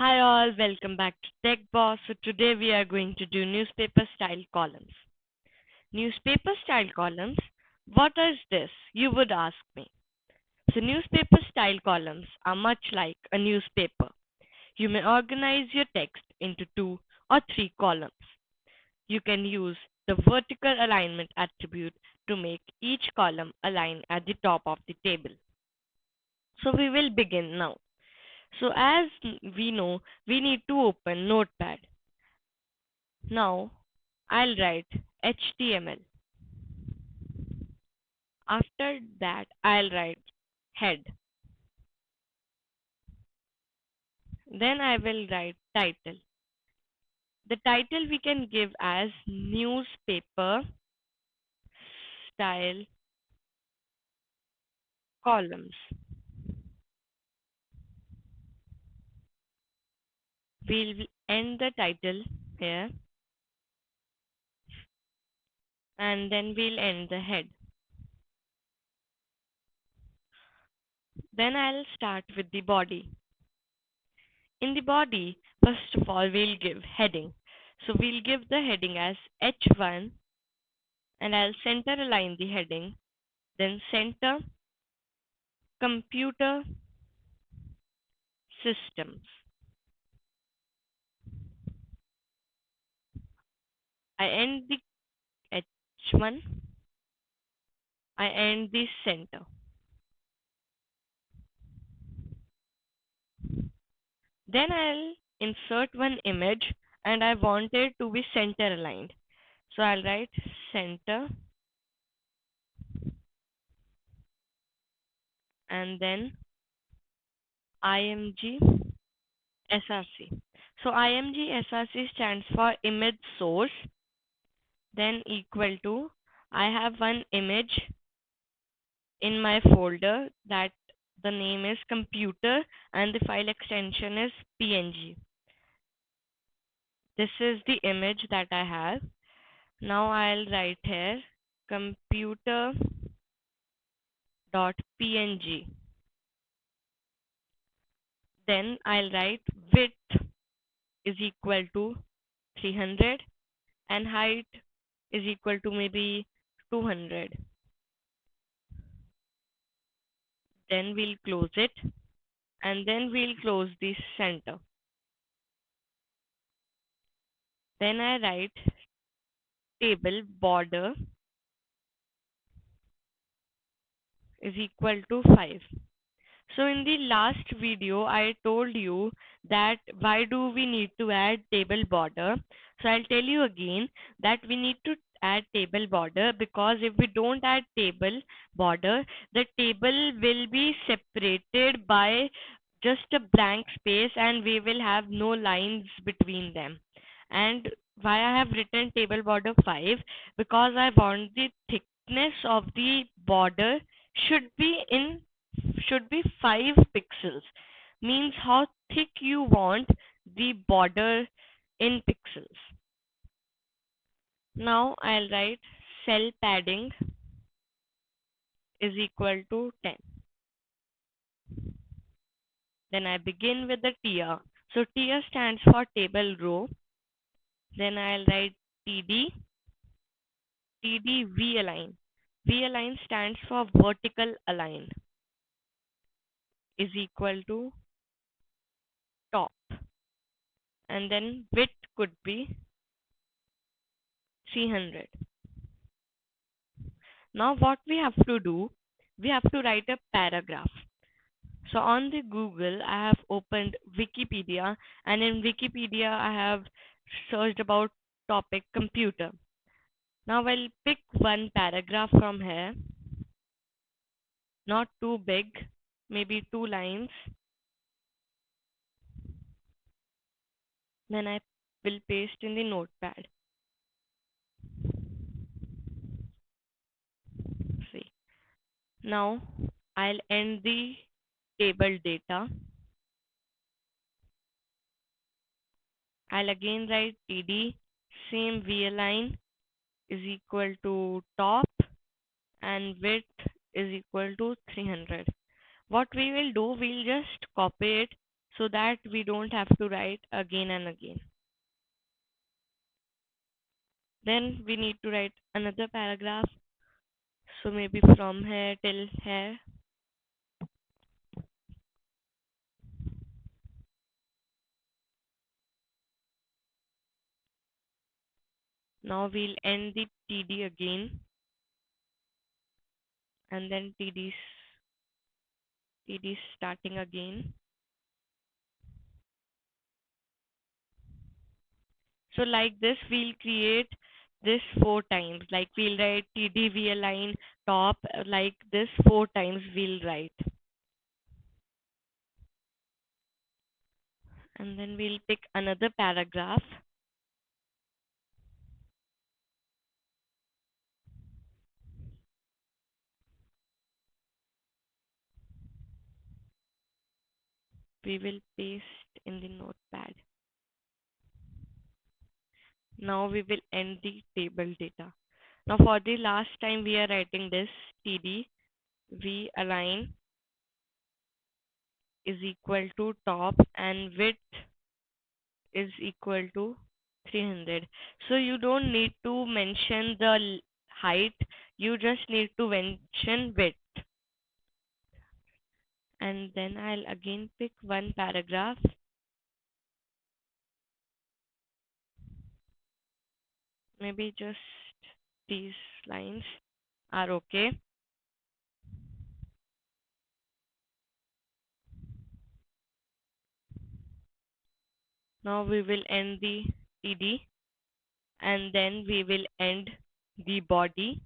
Hi all, welcome back to Tech Boss. So today we are going to do newspaper style columns. Newspaper style columns? What is this? You would ask me. So newspaper style columns are much like a newspaper. You may organize your text into 2 or 3 columns. You can use the vertical alignment attribute to make each column align at the top of the table. So we will begin now. So as we know, we need to open Notepad. Now I'll write HTML. After that, I'll write head. Then I will write title. The title we can give as newspaper style columns. We'll end the title here and then we'll end the head. Then I'll start with the body. In the body, first of all, we'll give heading. So we'll give the heading as H1 and I'll center align the heading. Then center computer systems. I end the H1. I end the center. Then I'll insert one image and I want it to be center aligned. So I'll write center and then img src. So img src stands for image source. Then equal to I have one image in my folder that the name is computer and the file extension is png. This is the image that I have. Now I'll write here computer.png. Then I'll write width is equal to 300 and height is equal to maybe 200. Then we'll close it and then we'll close the center. Then I write table border is equal to 5. So in the last video, I told you that why do we need to add table border. So I'll tell you again that we need to add table border because if we don't add table border, the table will be separated by just a blank space and we will have no lines between them. And why I have written table border 5? Because I want the thickness of the border should be in should be 5 pixels, means how thick you want the border in pixels. Now I'll write cell padding is equal to 10. Then I begin with the TR. So TR stands for table row. Then I'll write TD. TD V align. V align stands for vertical align is equal to top. And then width could be 300. Now what we have to do, we have to write a paragraph. So on the Google, I have opened Wikipedia and in Wikipedia, I have searched about topic computer. Now I'll pick one paragraph from here, not too big, maybe 2 lines. Then I will paste in the notepad. See. Now I'll end the table data. I'll again write TD, same V-align is equal to top and width is equal to 300. What we will do, we'll just copy it so that we don't have to write again and again. Then we need to write another paragraph. So maybe from here till here. Now we'll end the TD again, and then TD starting again. So like this, we'll create this 4 times. Like we'll write TD, we align top, like this 4 times we'll write. And then we'll pick another paragraph. We will paste in the notepad. Now we will end the table data. Now for the last time we are writing this TD, we align is equal to top and width is equal to 300. So you don't need to mention the height, you just need to mention width. And then I'll again pick one paragraph. Maybe just these lines are okay. Now we will end the TD and then we will end the body.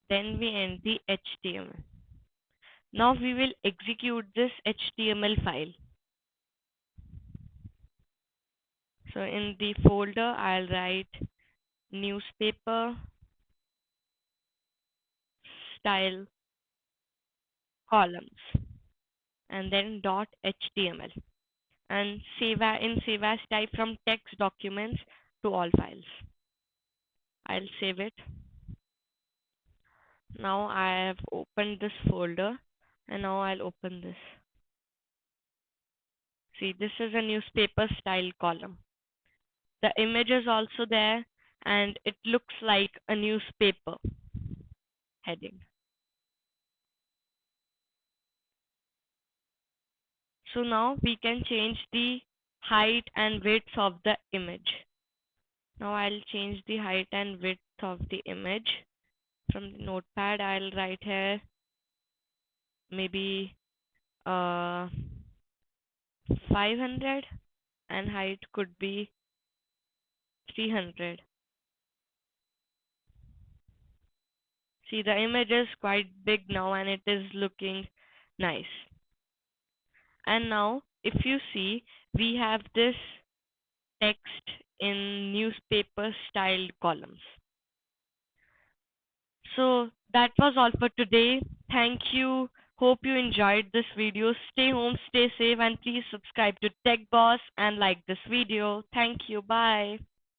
Then we end the HTML. Now we will execute this HTML file. So in the folder, I'll write newspaper style columns and then .html and save as type from text documents to all files. I'll save it. Now I have opened this folder and now I'll open this. See, this is a newspaper style column. The image is also there and it looks like a newspaper heading. So now we can change the height and width of the image. Now I'll change the height and width of the image. From the notepad, I'll write here maybe 500 and height could be 300. See, the image is quite big now and it is looking nice. And now if you see, we have this text in newspaper styled columns. So that was all for today. Thank you. Hope you enjoyed this video. Stay home, stay safe, and please subscribe to Tech Boss and like this video. Thank you. Bye.